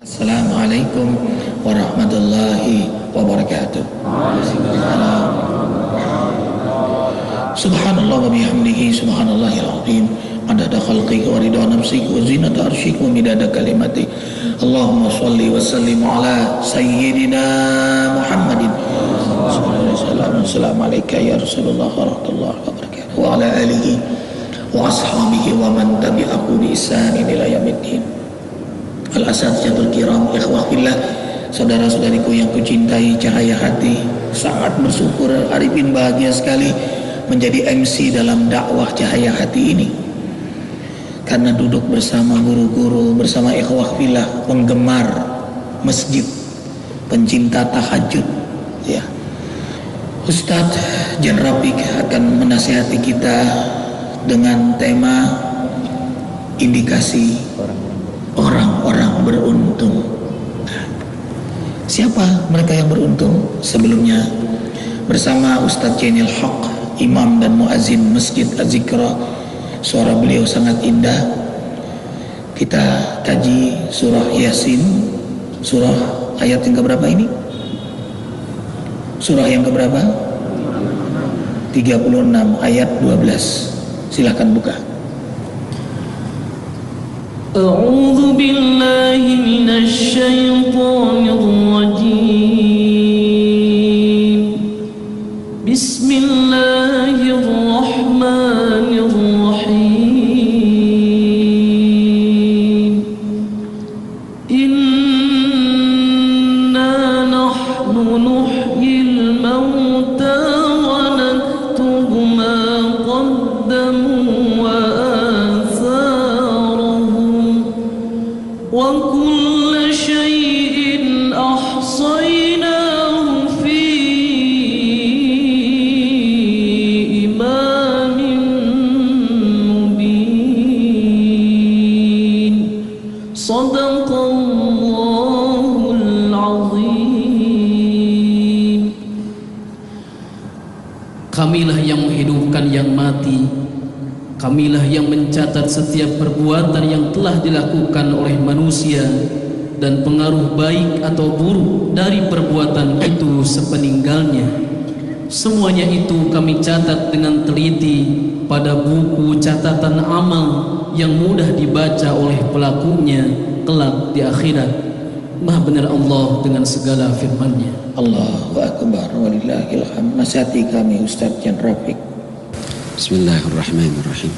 Assalamualaikum warahmatullahi wabarakatuh. Subhanallah wa bihamdihi subhanallahil azim adada khalqihi wa ridha nafsihi wa zinata arsyihi wa midada kalimati. Allahumma shalli wa sallim ala sayyidina Muhammadin sallallahu alaihi wasallam. Assalamualaikum ya Rasulullah warahmatullahi wabarakatuh wa ala alihi wa ashabihi wa man tabi'ahu bi ihsanin ila yaumiddin. Al-asatizatul kiram, ikhwah fillah, saudara-saudariku yang kucintai, cahaya hati, sangat bersyukur, Arifin bahagia sekali menjadi MC dalam dakwah cahaya hati ini, karena duduk bersama guru-guru, bersama ikhwah fillah, penggemar masjid, pencinta tahajud, ya. Ustadz Jan Rafiq akan menasihati kita dengan tema indikasi orang-orang beruntung. Siapa mereka yang beruntung? Sebelumnya bersama Ustadz Jainil Haq, imam dan muazzin Masjid Az-Zikra, suara beliau sangat indah. Kita kaji surah Yasin, surah ayat yang keberapa ini? Surah yang keberapa? 36 ayat 12. Silahkan buka. أعوذ بالله من الشيطان الرجيم بسم الله الرحمن الرحيم إنا نحن نحيي الموتى ونكتب ما قدموا وكل شيء أحصيناه في إمام مبين صدق الله العظيم. Kamilah yang menghidupkan yang mati, Kamilah yang mencatat setiap perbuatan yang telah dilakukan oleh manusia dan pengaruh baik atau buruk dari perbuatan itu sepeninggalnya. Semuanya itu kami catat dengan teliti pada buku catatan amal yang mudah dibaca oleh pelakunya kelak di akhirat. Maha benar Allah dengan segala firman-Nya. Allahu Akbar walillahil hamd. Nasihati kami Ustadz Jan Rafiq. Bismillahirrahmanirrahim.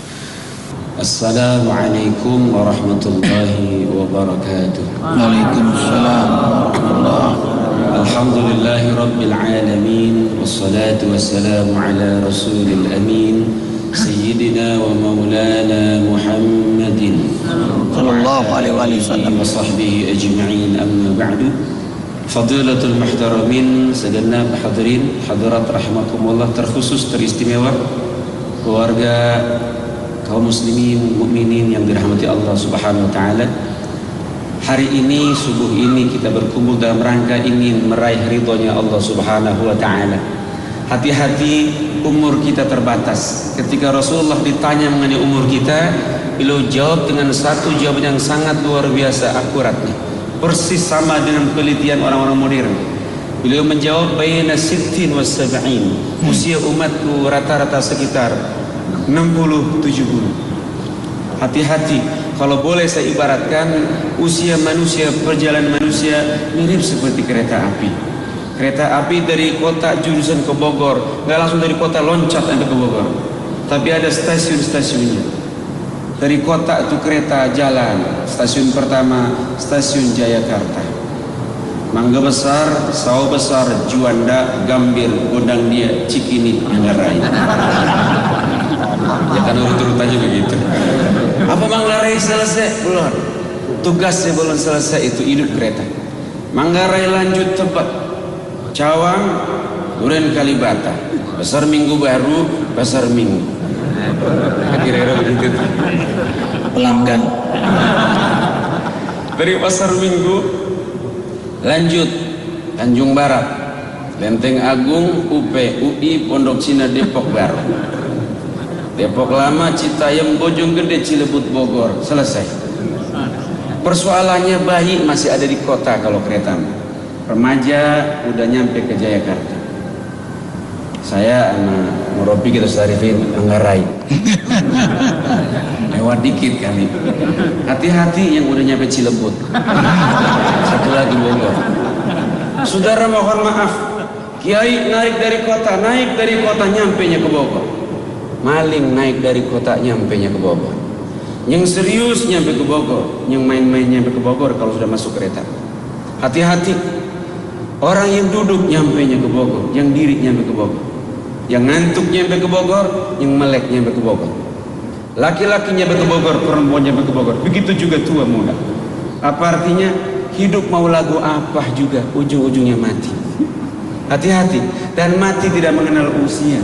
Assalamualaikum warahmatullahi wabarakatuh. Waalaikumsalam warahmatullahi wabarakatuh. Alhamdulillahi rabbil alamin, wassalatu wassalamu ala rasulil amin, sayyidina wa maulana Muhammadin sallallahu alaihi wasallam wa sahbihi ajma'in, amma ba'du. Fadilatul muhtaramin, segenap hadirin hadirat rahimakumullah, terkhusus teristimewa keluarga kaum muslimin mukminin yang dirahmati Allah Subhanahu wa taala. Hari ini, subuh ini kita berkumpul dalam rangka ingin meraih ridhonya Allah Subhanahu wa taala. Hati-hati, umur kita terbatas. Ketika Rasulullah ditanya mengenai umur kita, beliau jawab dengan satu jawaban yang sangat luar biasa akuratnya, persis sama dengan penelitian orang-orang modern. Beliau menjawab baina sittin wa sab'in, usia umatku rata-rata sekitar 60-70. Hati-hati, kalau boleh saya ibaratkan usia manusia, perjalanan manusia mirip seperti kereta api. Kereta api dari kota jurusan ke Bogor, nggak langsung dari kota loncat sampai ke Bogor, tapi ada stasiun-stasiunnya. Dari kota itu kereta jalan, stasiun pertama stasiun Jayakarta, Mangga Besar, Sawah Besar, Juanda, Gambir, Gondang Dia, Cikini, Manggarai. Ya kan urut-urutannya begitu. Apa Manggarai selesai? Belum. Tugasnya belum selesai, itu hidup kereta. Manggarai lanjut Tebet, Cawang, Duren Kalibata, Pasar Minggu Baru, Pasar Minggu. Kira-kira begitu. Pelanggan. Dari Pasar Minggu lanjut Tanjung Barat, Lenteng Agung, UP, UI, Pondok Cina, Depok Baru, Depok Lama, Citayam, Bojonggede, Cilebut, Bogor. Selesai. Persoalannya bayi masih ada di kota kalau kereta, remaja udah nyampe ke Jayakarta. Saya sama Murabi kita Sarifin Anggarai lewat dikit kali. Hati-hati yang udah nyampe Cilebut, satu lagi Bogor. Saudara mohon maaf, kiai naik dari kota nyampenya ke Bogor. Maling naik dari kota nyampenya ke Bogor. Yang serius nyampe ke Bogor, yang main-main nyampe ke Bogor kalau sudah masuk kereta. Hati-hati, orang yang duduk nyampenya ke Bogor, yang diri nyampe ke Bogor, yang ngantuk nyampe ke Bogor, yang melek nyampe ke Bogor. Laki-laki nyampe ke Bogor, perempuan nyampe ke Bogor. Begitu juga tua muda. Apa artinya? Hidup mau lagu apa juga ujung-ujungnya mati. Hati-hati, dan mati tidak mengenal usia.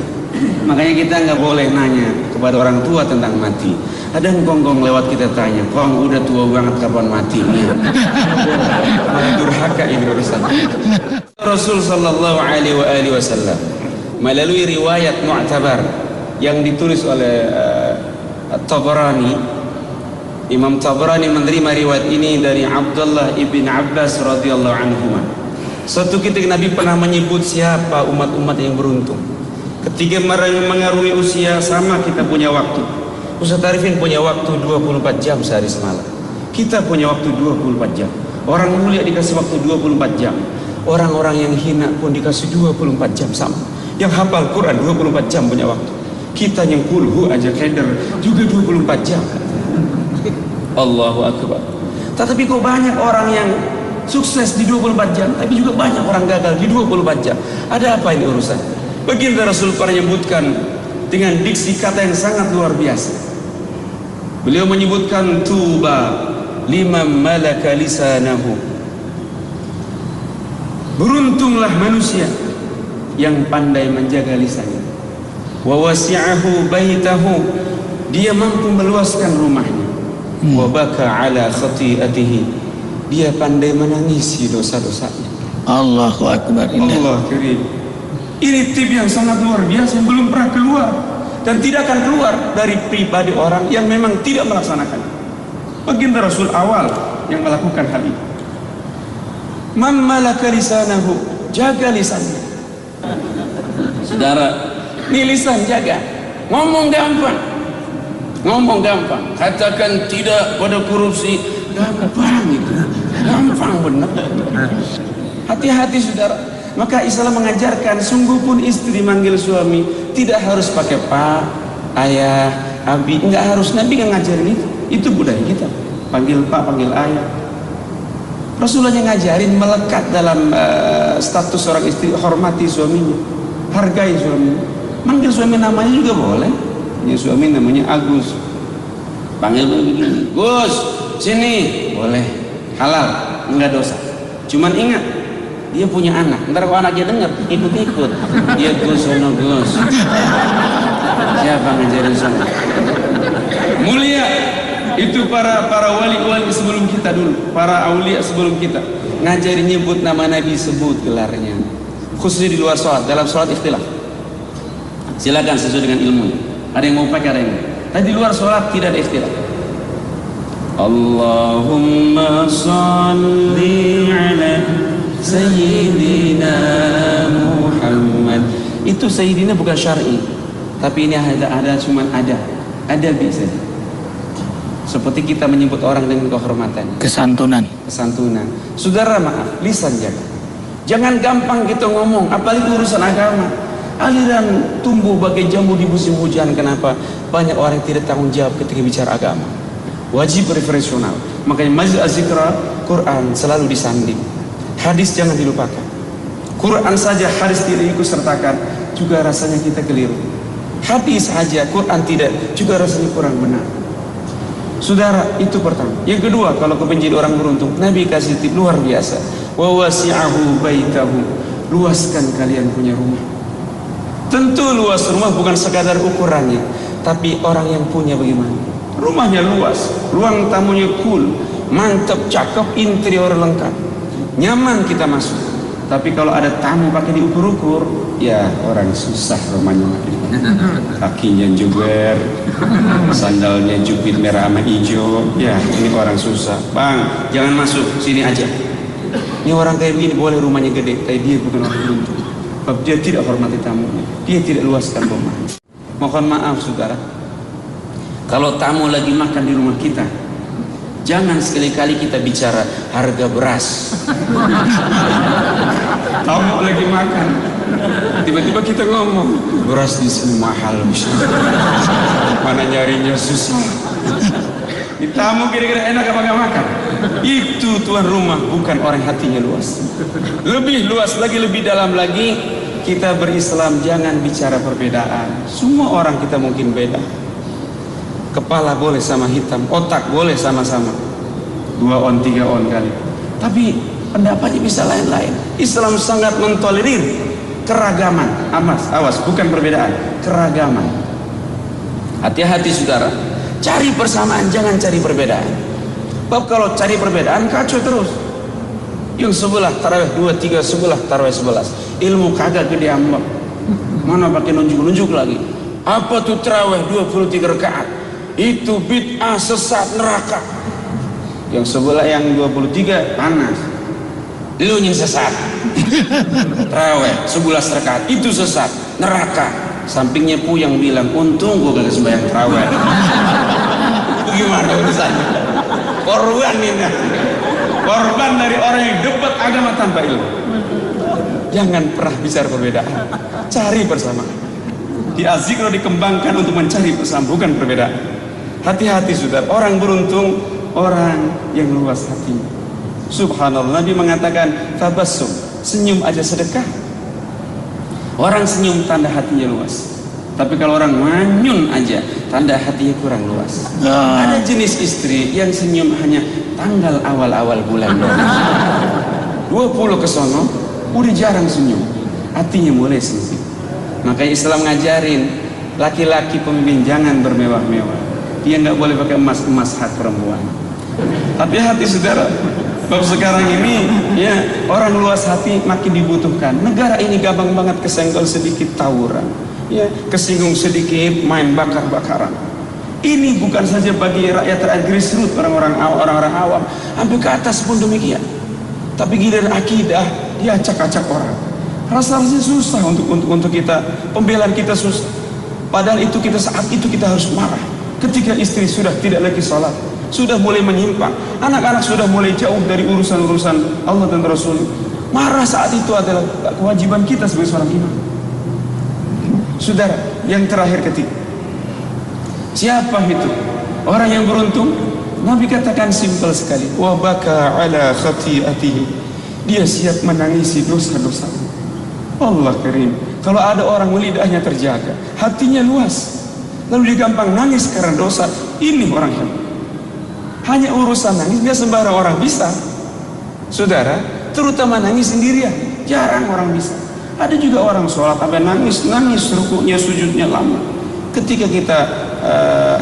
Makanya kita nggak boleh nanya kepada orang tua tentang mati. Ada nggonggong lewat kita tanya, "Kong udah tua banget kapan matinya?" Durhaka ini urusan. Rasul sallallahu alaihi wasallam melalui riwayat mu'tabar yang ditulis oleh Tabarani. Imam Tabarani menerima riwayat ini dari Abdullah ibn Abbas radhiyallahu anhuma. Suatu ketika Nabi pernah menyebut siapa umat-umat yang beruntung. Ketika mengarungi usia sama kita punya waktu. Ustaz Arifin punya waktu 24 jam sehari semalam. Kita punya waktu 24 jam. Orang mulia dikasih waktu 24 jam. Orang-orang yang hina pun dikasih 24 jam sama. Yang hafal Quran 24 jam punya waktu. Kita yang kulhu aja keder juga 24 jam. Allahu Akbar. Tetapi kok banyak orang yang sukses di 24 jam, tapi juga banyak orang gagal di 24 jam. Ada apa ini urusan? Baginda Rasul pernah menyebutkan dengan diksi kata yang sangat luar biasa. Beliau menyebutkan tuba liman malaka lisanahu. Beruntunglah manusia yang pandai menjaga lisannya. Wa wasi'ahu baitahu, dia mampu meluaskan rumahnya. Wa baka ala khati'atihi, dia pandai menangisi dosa-dosanya. Allahu Akbar. Allah karim. Ini tip yang sangat luar biasa yang belum pernah keluar dan tidak akan keluar dari pribadi orang yang memang tidak melaksanakan. Baginda Rasul awal yang melakukan hal ini. Man malaka lisanahu, jaga lisannya. Saudara, ini lisan jaga. Ngomong gampang. Katakan tidak pada korupsi, gampang itu. Gampang benar. Hati-hati saudara. Maka Islam mengajarkan sungguh pun istri manggil suami tidak harus pakai pak, ayah, abi, enggak harus. Nabi nggak ngajarin itu. Itu budaya kita. Panggil pak, panggil ayah. Rasulullah yang ngajarin melekat dalam status seorang istri, hormati suaminya, hargai suaminya. Manggil suami namanya juga boleh. Ini suami namanya Agus. Panggil begini, Gus, sini, boleh, halal, enggak dosa. Cuman ingat, dia punya anak. Ntar kalau anaknya dengar, ikut-ikut. Dia Gus, sono Gus. Siapa ngajarin sono? Mulia itu para wali-wali sebelum kita dulu, para aulia sebelum kita. Ngajarin nyebut nama Nabi, sebut gelarnya. Khususnya di luar sholat, dalam sholat ikhtilaf. Silakan sesuai dengan ilmunya. Ada yang mau pakai, ada yang enggak. Tapi di luar sholat tidak ada ikhtilaf. Allahumma salli ala Sayyidina Muhammad. Itu Sayyidina bukan syar'i, tapi ini ada cuman ada bisa. Seperti kita menyebut orang dengan kehormatan, kesantunan. Saudara maaf, lisan jaga. Jangan gampang kita ngomong, apalagi urusan agama. Aliran tumbuh bagai jambu di musim hujan. Kenapa? Banyak orang yang tidak tanggung jawab ketika bicara agama. Wajib referensional. Makanya Majlis Az-Zikra, Quran selalu disanding. Hadis jangan dilupakan. Quran saja hadis tidak ikut sertakan, juga rasanya kita keliru. Hadis saja Quran tidak, juga rasanya kurang benar. Saudara, itu pertama. Yang kedua, kalau kepengen jadi orang beruntung, Nabi kasih tip luar biasa. Wa wasi'ahu baitahu, luaskan kalian punya rumah. Tentu luas rumah bukan sekadar ukurannya, tapi orang yang punya bagaimana. Rumahnya luas, ruang tamunya cool, mantap, cakep, interior lengkap. Nyaman kita masuk. Tapi kalau ada tamu pakai diukur-ukur, ya orang susah rumahnya. Kakinya juber, sandalnya jubit merah sama hijau, ya ini orang susah. Bang, jangan masuk, sini aja. Ini orang kayak begini boleh rumahnya gede, tapi dia bukan orang beruntung. Sebab dia tidak hormati tamunya, dia tidak luaskan rumah. Mohon maaf saudara, kalau tamu lagi makan di rumah kita, jangan sekali-kali kita bicara harga beras. Tamu lagi makan, tiba-tiba kita ngomong beras di sini mahal, mana nyarinya susah. Di tamu kira-kira enak apa nggak makan? Itu tuan rumah, bukan orang hatinya luas. Lebih luas lagi, lebih dalam lagi, kita berislam jangan bicara perbedaan. Semua orang kita mungkin beda. Kepala boleh sama hitam, otak boleh sama-sama 2 on 3 on kali, tapi pendapatnya bisa lain-lain. Islam sangat mentolerir keragaman. Awas, bukan perbedaan, keragaman. Hati-hati saudara, cari persamaan, jangan cari perbedaan. Sebab kalau cari perbedaan kacau terus. Yang sebelah tarawih 2, 3, sebelah tarawih 11. Ilmu kagak gede amat. Mana pakai nunjuk-nunjuk lagi. Apa tuh tarawih 23 rakaat? Itu bid'ah, sesat, neraka. Yang sebelah yang 23 panas. Lu yang sesat. Tarawih 11 rakaat itu sesat, neraka. Sampingnya yang bilang, untung gua gak sembahyang tarawih. Gimana urusannya? Korban ini. Korban dari orang yang debat agama tanpa ilmu. Jangan pernah bicara perbedaan, cari persamaan. Di Azikro dikembangkan untuk mencari persamaan, bukan perbedaan. Hati-hati saudara, orang beruntung orang yang luas hatinya. Subhanallah, Nabi mengatakan tabassum, senyum aja sedekah. Orang senyum tanda hatinya luas. Tapi kalau orang manyun aja, tanda hatinya kurang luas. Ada jenis istri yang senyum hanya tanggal awal-awal bulan doang. 20 ke sono udah jarang senyum, hatinya mulai sempit. Makanya Islam ngajarin laki-laki pemimpin jangan bermewah-mewah. Dia nggak boleh pakai emas-emas hak perempuan. Tapi hati saudara, bab sekarang ini ya orang luas hati makin dibutuhkan. Negara ini gampang banget kesenggol sedikit tawuran, ya kesinggung sedikit main bakar-bakaran. Ini bukan saja bagi rakyat grassroots, orang-orang awam, sampai ke atas pun demikian. Tapi giliran akidah dia acak-acak orang. Rasanya susah untuk kita, pembelaan kita susah. Padahal itu kita saat itu kita harus marah. Ketika istri sudah tidak lagi sholat, sudah mulai menyimpang, anak-anak sudah mulai jauh dari urusan-urusan Allah dan Rasul. Marah saat itu adalah kewajiban kita sebagai seorang imam. Saudara, yang terakhir ketiga, siapa itu orang yang beruntung? Nabi katakan simpel sekali, wa baka ala khati'atihi, dia siap menangisi dosa-dosa. Allah karim, kalau ada orang lidahnya terjaga, hatinya luas, lalu dia gampang nangis karena dosa, ini orang hebat. Hanya urusan nangis dia sembarang orang bisa. Saudara, terutama nangis sendirian, jarang orang bisa. Ada juga orang sholat sampai nangis rukuknya, sujudnya lama. Ketika kita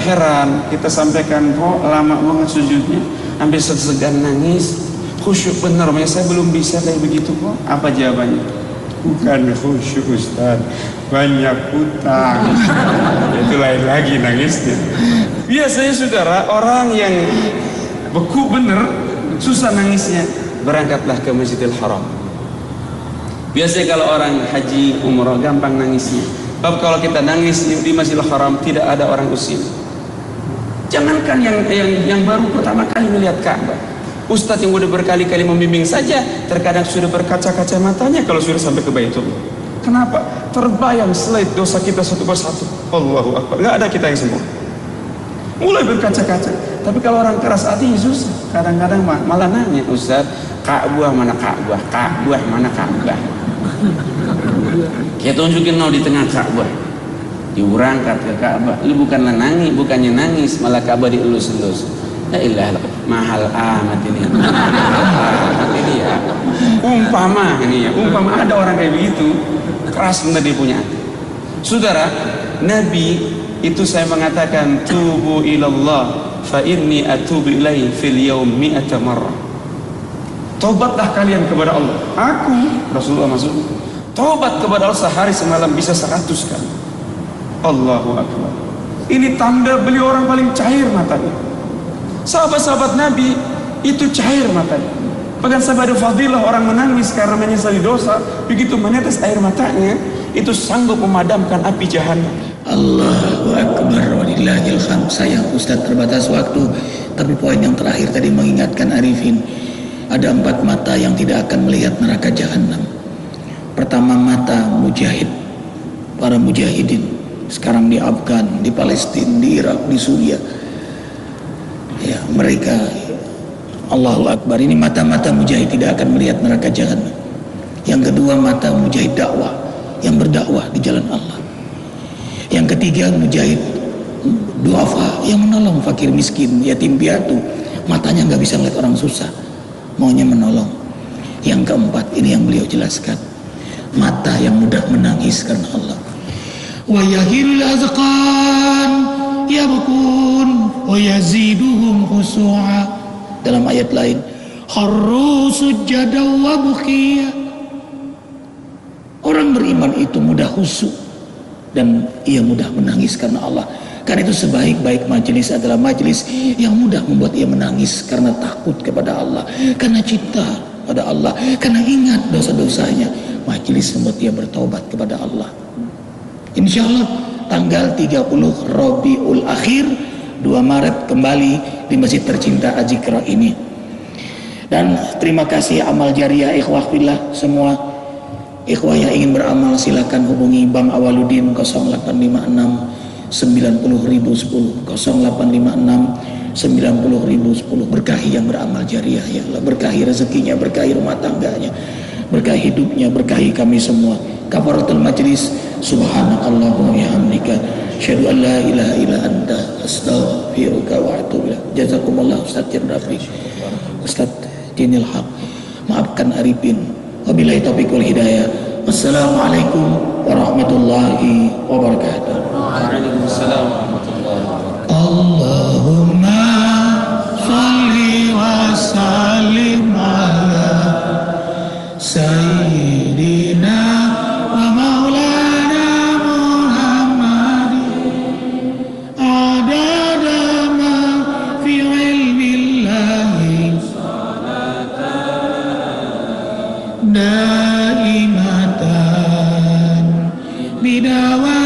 heran, kita sampaikan kok lama banget sujudnya, sampai segan nangis, khusyuk benar, saya belum bisa kayak begitu kok. Apa jawabannya? Bukan khusyuk Ustaz, banyak utang. Itu lain lagi nangisnya. Biasanya saudara, orang yang beku bener, susah nangisnya, berangkatlah ke Masjidil Haram. Biasanya kalau orang haji umrah gampang nangisnya. Sebab kalau kita nangis di Masjidil Haram tidak ada orang usil. Jangankan yang baru pertama kali melihat Ka'bah, Ustadz yang udah berkali-kali membimbing saja terkadang sudah berkaca-kaca matanya kalau sudah sampai ke Baitullah. Kenapa? Terbayang slide dosa kita satu persatu. Allahu Akbar. Nggak ada kita yang semua. Mulai berkaca-kaca. Tapi kalau orang keras hati susah. Kadang-kadang malah nanya, Ustadz, Ka'bah mana Ka'bah? Ka'bah mana Ka'bah? Kita tunjukin di tengah Ka'bah. Diberangkat ke Ka'bah. Lu bukannya nangis, malah Ka'bah dielus-elus. La ilaha illallah, mahal amat ini. Ini ya. Umpama ada orang kayak begitu, keras benar dia punya hati. Saudara, Nabi itu saya mengatakan tubu ilallah fa inni atubu ilaihi fil yaum mi'ata marrah. Tobatlah kalian kepada Allah. Aku, Rasulullah masuk, tobat kepada Allah sehari semalam bisa 100 kali. Allahu Akbar. Ini tanda beliau orang paling cair matanya. Sahabat-sahabat Nabi itu cair matanya. Bahkan sampai ada fadilah orang menangis karena menyesali dosa, begitu menetes air matanya itu sanggup memadamkan api jahanam. Allahu Akbar walillahil hamd. Sayang Ustaz terbatas waktu, tapi poin yang terakhir tadi mengingatkan Arifin, ada 4 mata yang tidak akan melihat neraka jahanam. Pertama, mata mujahid, para mujahidin sekarang di Afgan, di Palestina, di Irak, di Suriah. Ya, mereka, Allahu Akbar, ini mata-mata mujahid tidak akan melihat neraka jahanam. Yang kedua, mata mujahid dakwah yang berdakwah di jalan Allah. Yang ketiga, mujahid duafa yang menolong fakir miskin, yatim piatu, matanya nggak bisa melihat orang susah, maunya menolong. Yang keempat, ini yang beliau jelaskan, mata yang mudah menangis karena Allah. Wa yahilul azqan yabkun wa yaziduhum khushu'a. Dalam ayat lain, kharru sujjadan wa bukiya. Orang beriman itu mudah khusyuk dan ia mudah menangis karena Allah. Karena itu sebaik-baik majelis adalah majelis yang mudah membuat ia menangis karena takut kepada Allah, karena cinta pada Allah, karena ingat dosa-dosanya. Majelis membuat ia bertobat kepada Allah. Insya Allah tanggal 30 Rabiul Akhir 2 Maret kembali di Masjid Tercinta Azikra ini. Dan terima kasih amal jariah ikhwah fillah semua. Ikhwah yang ingin beramal silakan hubungi Bang Awaludin 0856 90.010 0856 90.010. Berkahi yang beramal jariah ya Allah, berkahi rezekinya, berkahi rumah tangganya, berkahi hidupnya, berkahi kami semua. Kafaratul majlis, subhanakallahumma wa bihamdika asyhadu an la ilaha illa anta astaghfiruka wa atubu ilaik. Jazakumullah Ustaz Rafi, Ustaz Jinil Haq. Maafkan Arifin. Wabillahi taufiq wal hidayah. Wassalamualaikum warahmatullahi wabarakatuh. Waalaikumsalam warahmatullahi wabarakatuh. Allahumma shalli wa sallim ala sayyidina wa maulana Muhammadin adada ma fi ilmillahi daimatan bidawat